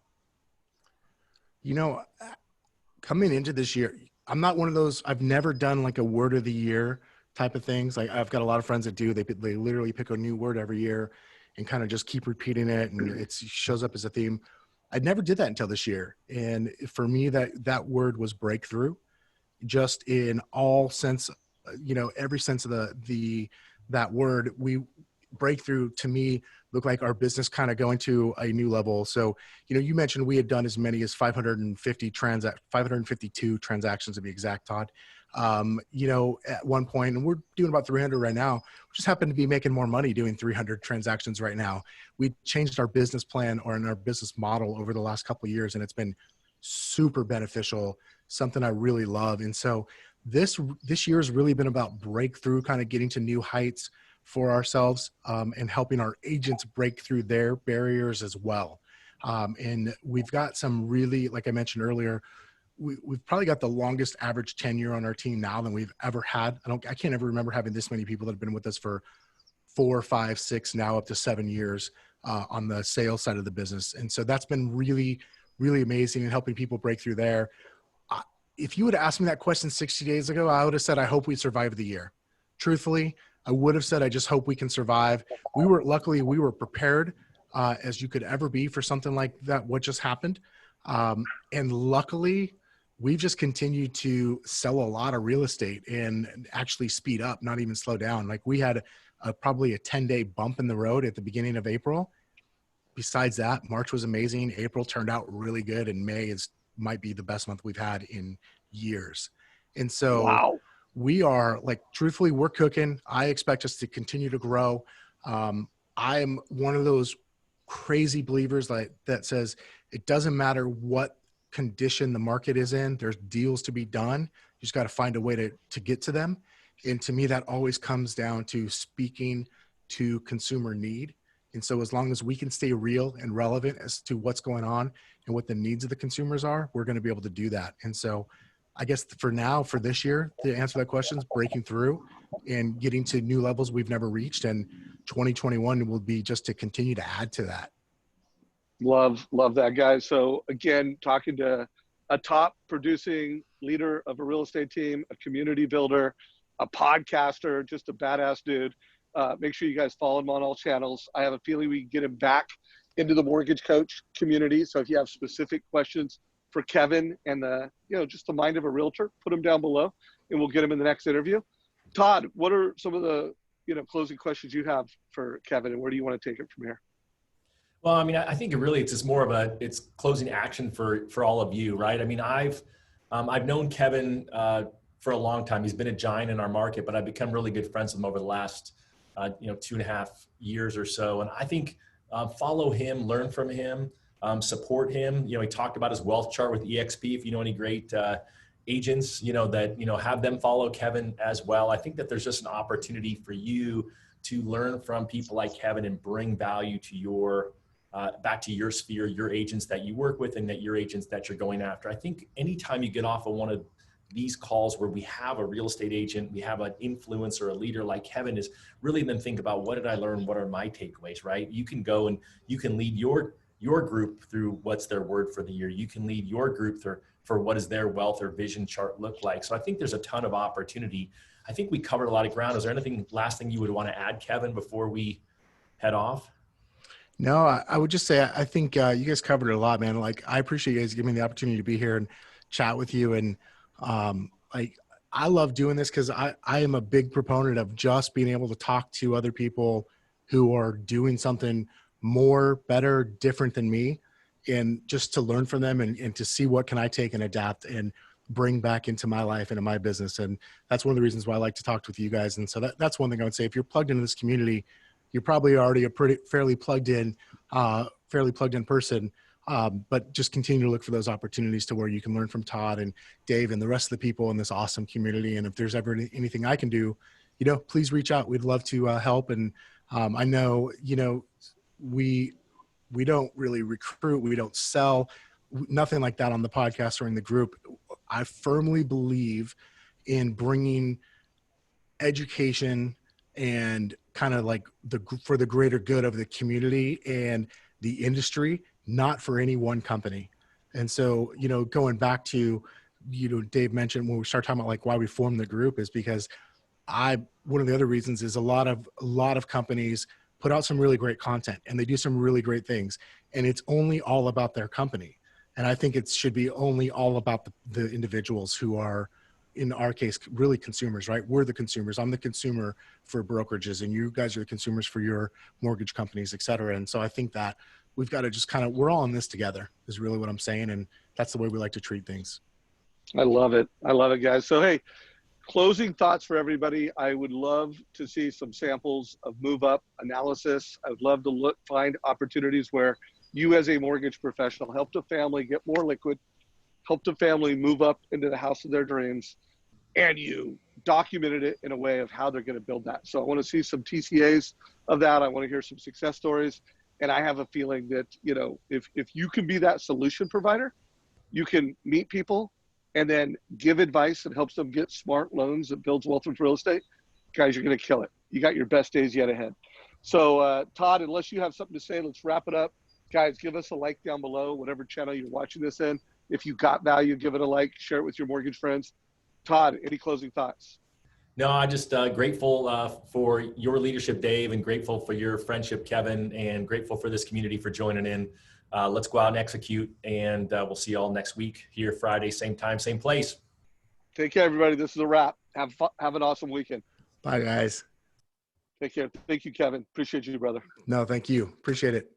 Coming into this year, I'm not one of those, I've never done like a word of the year type of things. Like I've got a lot of friends that do, they literally pick a new word every year and kind of just keep repeating it. And it shows up as a theme. I never did that until this year. And for me, that word was breakthrough, just in all sense, every sense of that word. Breakthrough to me looked like our business kind of going to a new level. So, you mentioned we had done as many as 552 transactions to be exact, Todd, at one point, and we're doing about 300 right now. We just happen to be making more money doing 300 transactions right now. We changed our business plan or in our business model over the last couple of years, and it's been super beneficial, something I really love. And so this year has really been about breakthrough, kind of getting to new heights for ourselves, and helping our agents break through their barriers as well. And we've got some really, like I mentioned earlier, we've probably got the longest average tenure on our team now than we've ever had. I can't ever remember having this many people that have been with us for 4, 5, 6, now up to 7 years on the sales side of the business. And so that's been really, really amazing in helping people break through there. If you would have asked me that question 60 days ago, I would have said, I hope we survive the year. Truthfully, I would have said, I just hope we can survive. Luckily we were prepared as you could ever be for something like that, what just happened. And luckily, we've just continued to sell a lot of real estate and actually speed up, not even slow down. Like we had probably a 10-day bump in the road at the beginning of April. Besides that, March was amazing. April turned out really good. And May might be the best month we've had in years. And so Wow. we are, like, truthfully, we're cooking. I expect us to continue to grow. I'm one of those crazy believers that says it doesn't matter what condition the market is in, there's deals to be done. You just got to find a way to get to them. And to me, that always comes down to speaking to consumer need. And so as long as we can stay real and relevant as to what's going on and what the needs of the consumers are, we're going to be able to do that. And so I guess for now, for this year, to answer that question is breaking through and getting to new levels we've never reached. And 2021 will be just to continue to add to that. Love that, guys. So again, talking to a top producing leader of a real estate team, a community builder, a podcaster, just a badass dude. Make sure you guys follow him on all channels. I have a feeling we can get him back into the mortgage coach community. So if you have specific questions for Kevin and just the mind of a realtor, put them down below and we'll get him in the next interview. Todd, what are some of the closing questions you have for Kevin, and where do you want to take it from here? Well, I mean, I think it's just more of it's closing action for all of you, right? I mean, I've known Kevin for a long time. He's been a giant in our market, but I've become really good friends with him over the last 2.5 years or so. And I think follow him, learn from him, support him. He talked about his wealth chart with EXP. If you know any great agents, have them follow Kevin as well. I think that there's just an opportunity for you to learn from people like Kevin and bring value to your back to your sphere, your agents that you work with and that your agents that you're going after. I think anytime you get off of one of these calls where we have a real estate agent, we have an influencer, a leader like Kevin, is really then think about, what did I learn? What are my takeaways, right? You can go and you can lead your group through what's their word for the year. You can lead your group for what does their wealth or vision chart look like. So I think there's a ton of opportunity. I think we covered a lot of ground. Is there anything, last thing you would want to add, Kevin, before we head off? No, I would just say, I think you guys covered it a lot, man. Like, I appreciate you guys giving me the opportunity to be here and chat with you. And I love doing this because I am a big proponent of just being able to talk to other people who are doing something more, better, different than me, and just to learn from them and to see what can I take and adapt and bring back into my life and in my business. And that's one of the reasons why I like to talk with you guys. And so that's one thing I would say. If you're plugged into this community, you're probably already a fairly plugged in person, but just continue to look for those opportunities to where you can learn from Todd and Dave and the rest of the people in this awesome community. And if there's ever anything I can do, please reach out. We'd love to help. And I know, we don't really recruit, we don't sell, nothing like that on the podcast or in the group. I firmly believe in bringing education and kind of like for the greater good of the community and the industry, not for any one company. And so, going back to, Dave mentioned when we start talking about like why we formed the group, is because one of the other reasons is a lot of companies put out some really great content and they do some really great things, and it's only all about their company. And I think it should be only all about the individuals who are, in our case, really consumers, right? We're the consumers. I'm the consumer for brokerages, and you guys are the consumers for your mortgage companies, et cetera. And so I think that we've got to just we're all in this together, is really what I'm saying. And that's the way we like to treat things. I love it, guys. So, hey, closing thoughts for everybody. I would love to see some samples of move up analysis. I would love to find opportunities where you, as a mortgage professional, helped a family get more liquid, helped a family move up into the house of their dreams, and you documented it in a way of how they're going to build that. So I want to see some TCAs of that. I want to hear some success stories. And I have a feeling that, if you can be that solution provider, you can meet people and then give advice that helps them get smart loans that builds wealth with real estate. Guys, you're going to kill it. You got your best days yet ahead. So Todd, unless you have something to say, let's wrap it up. Guys, give us a like down below, whatever channel you're watching this in. If you got value, give it a like, share it with your mortgage friends. Todd, any closing thoughts? No, I just grateful for your leadership, Dave, and grateful for your friendship, Kevin, and grateful for this community for joining in. Let's go out and execute, and we'll see you all next week here Friday, same time, same place. Take care, everybody. This is a wrap. Have an awesome weekend. Bye, guys. Take care. Thank you, Kevin. Appreciate you, brother. No, thank you. Appreciate it.